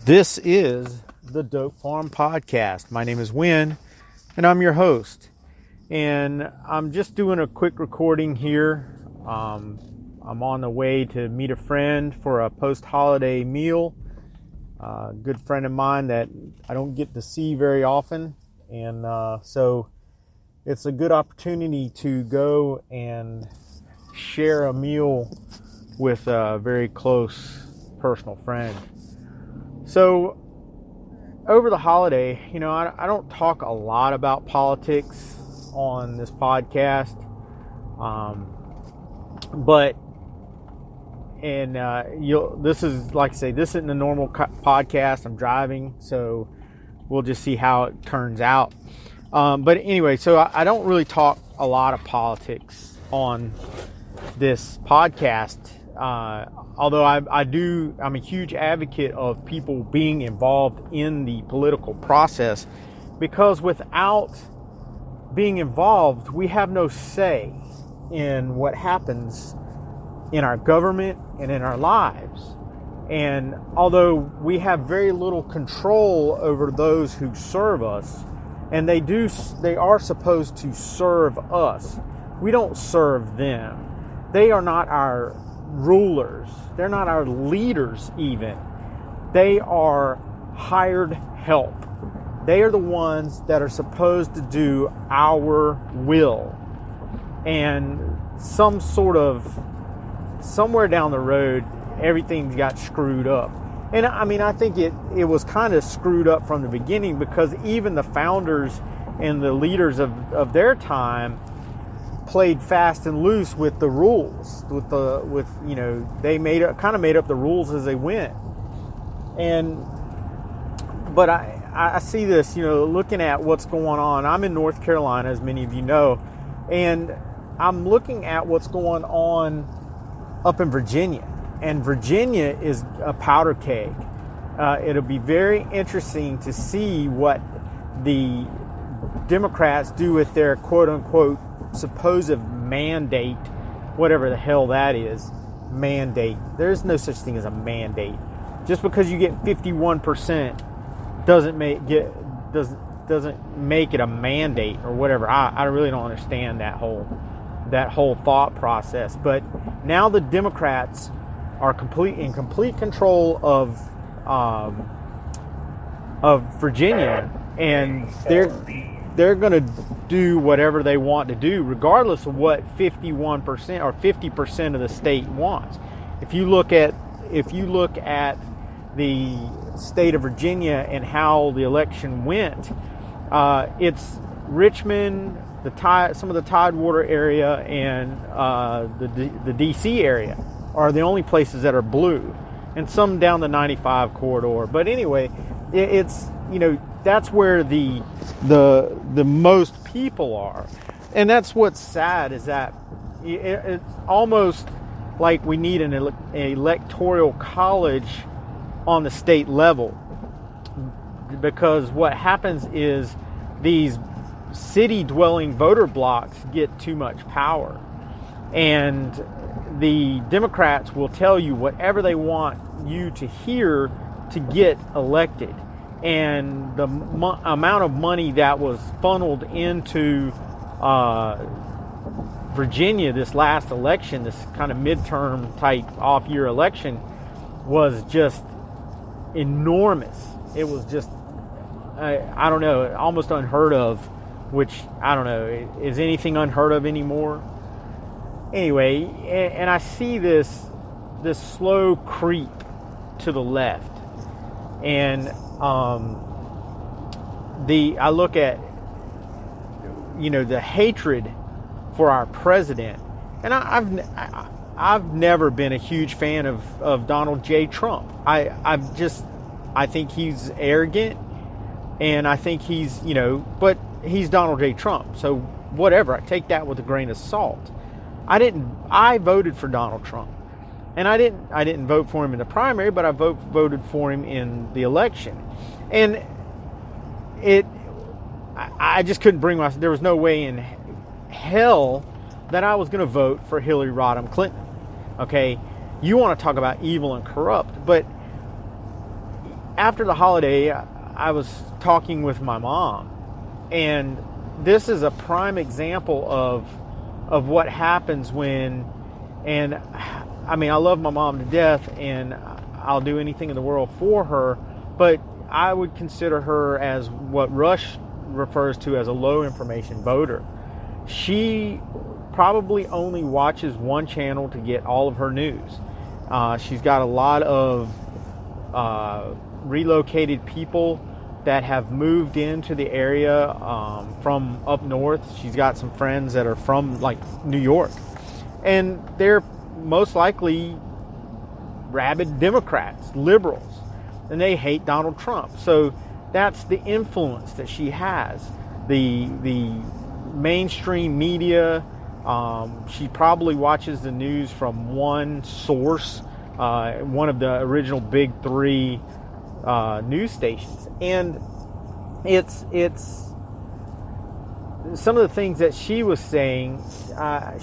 This is the Dope Farm Podcast. My name is Win, and I'm your host. And I'm just doing a quick recording here. I'm on the way to meet a friend for a post-holiday meal. A good friend of mine that I don't get to see very often. And so it's a good opportunity to go and share a meal with a very close personal friend. So over the holiday, I don't talk a lot about politics on this podcast. This is, like I say, this isn't a normal podcast. I'm driving, so we'll just see how it turns out. But anyway, so I don't really talk a lot of politics on this podcast. Although I'm a huge advocate of people being involved in the political process, because without being involved, we have no say in what happens in our government and in our lives. And although we have very little control over those who serve us, and they are supposed to serve us, we don't serve them. They are not our rulers. They're not our leaders even. They are hired help. They are the ones that are supposed to do our will. And somewhere down the road, everything got screwed up. And I think it was kind of screwed up from the beginning, because even the founders and the leaders of their time played fast and loose with the rules. They made up the rules as they went. But I see this, looking at what's going on. I'm in North Carolina, as many of you know, and I'm looking at what's going on up in Virginia. And Virginia is a powder keg. It'll be very interesting to see what the Democrats do with their quote-unquote supposed mandate, whatever the hell that is. Mandate. There's no such thing as a mandate. Just because you get 51% doesn't make it a mandate or whatever. I really don't understand that whole thought process. But now the Democrats are in complete control of Virginia, and they're going to do whatever they want to do, regardless of what 51% or 50% of the state wants. If you look at the state of Virginia and how the election went, it's Richmond, some of the Tidewater area, and the D.C. area are the only places that are blue, and some down the 95 corridor. But anyway, it's that's where the most people are. And that's what's sad, is that it's almost like we need an electoral college on the state level, because what happens is these city dwelling voter blocks get too much power, and the Democrats will tell you whatever they want you to hear to get elected. And the amount of money that was funneled into Virginia this last election, this kind of midterm type off-year election, was just enormous. It was just, I don't know, almost unheard of, which, I don't know, is anything unheard of anymore? Anyway, and I see this slow creep to the left. And I look at the hatred for our president, and I've never been a huge fan of Donald J. Trump. I think he's arrogant, and I think he's but he's Donald J. Trump, so whatever. I take that with a grain of salt. I voted for Donald Trump. And I didn't vote for him in the primary, but I voted for him in the election. And I just couldn't bring myself. There was no way in hell that I was going to vote for Hillary Rodham Clinton. Okay, you want to talk about evil and corrupt, but after the holiday, I was talking with my mom, and this is a prime example of what happens when, and I mean, I love my mom to death, and I'll do anything in the world for her, but I would consider her as what Rush refers to as a low information voter. She probably only watches one channel to get all of her news. She's got a lot of relocated people that have moved into the area from up north. She's got some friends that are from like New York, and they're most likely rabid Democrats, liberals, and they hate Donald Trump. So that's the influence that she has. The mainstream media, she probably watches the news from one source, one of the original big three news stations, and it's some of the things that she was saying.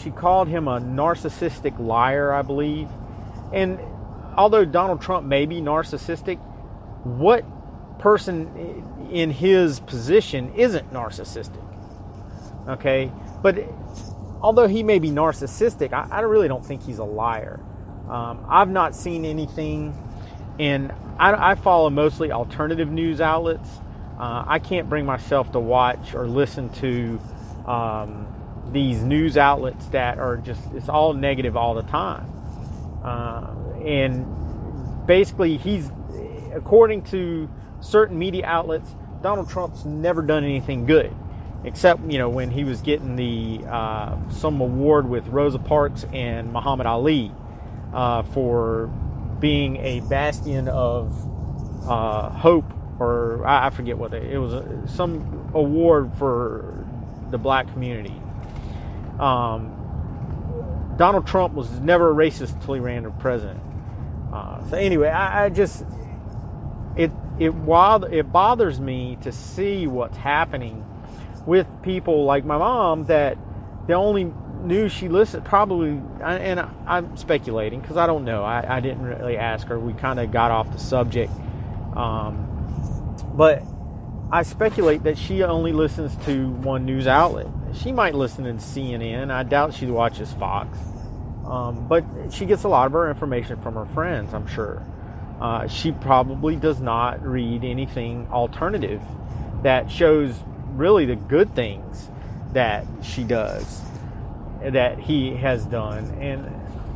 She called him a narcissistic liar, I believe. And although Donald Trump may be narcissistic, what person in his position isn't narcissistic? Okay, but although he may be narcissistic, I really don't think he's a liar. I've not seen anything, and I follow mostly alternative news outlets. I can't bring myself to watch or listen to these news outlets that are just, it's all negative all the time. And basically, according to certain media outlets, Donald Trump's never done anything good, except, when he was getting some award with Rosa Parks and Muhammad Ali for being a bastion of hope, or I forget what it was, some award for the black community. Donald Trump was never a racist until he ran for president. So anyway, it bothers me to see what's happening with people like my mom, that the only news she listened, probably, and I'm speculating because I don't know, I didn't really ask her, we kind of got off the subject, but I speculate that she only listens to one news outlet. She might listen to CNN. I doubt she watches Fox, but she gets a lot of her information from her friends, I'm sure. She probably does not read anything alternative that shows really the good things that she does, that he has done. And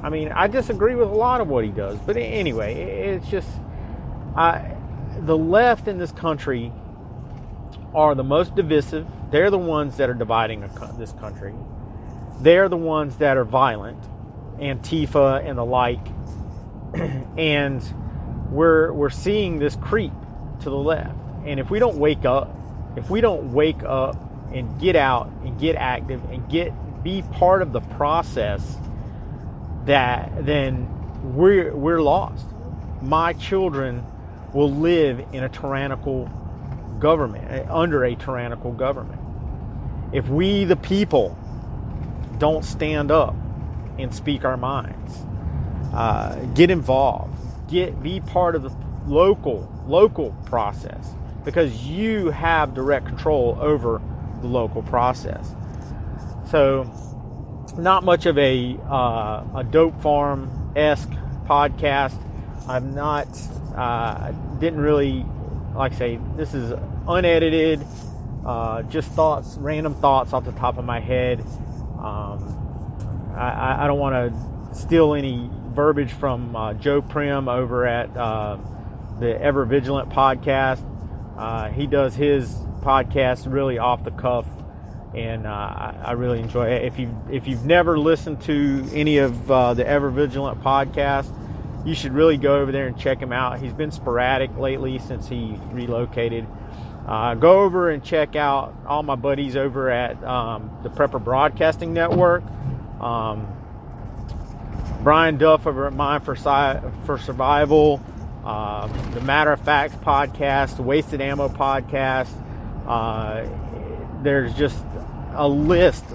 I mean, I disagree with a lot of what he does, but anyway, it's just the left in this country are the most divisive. They're the ones that are dividing this country. They're the ones that are violent, Antifa and the like. And we're seeing this creep to the left. And if we don't wake up and get out and get active and be part of the process, then we're lost. My children will live in a tyrannical government, under a tyrannical government. If we, the people, don't stand up and speak our minds, get involved, be part of the local process, because you have direct control over the local process. So, not much of a dope farm-esque podcast. I'm not, didn't really, like I say, this is unedited, just thoughts, random thoughts off the top of my head. I don't want to steal any verbiage from Joe Prim over at the Ever Vigilant podcast. He does his podcast really off the cuff, and I really enjoy it. If you've never listened to any of the Ever Vigilant podcast, you should really go over there and check him out. He's been sporadic lately since he relocated. Go over and check out all my buddies over at the Prepper Broadcasting Network. Brian Duff over at Mind for Survival. The Matter of Facts podcast, the Wasted Ammo podcast. There's just a list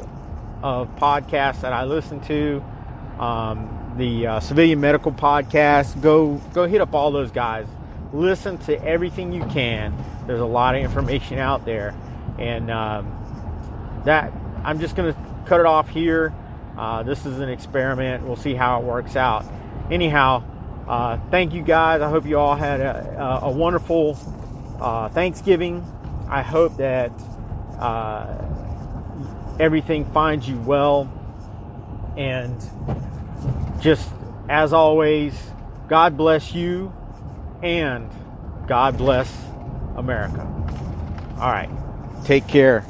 of podcasts that I listen to. The Civilian Medical podcast. Go hit up all those guys. listen to everything you can. There's a lot of information out there, and that I'm just going to cut it off here. This is an experiment. We'll see how it works out. Anyhow, thank you guys. I hope you all had a wonderful Thanksgiving. I hope that everything finds you well. And just as always, God bless you and God bless America. All right. Take care.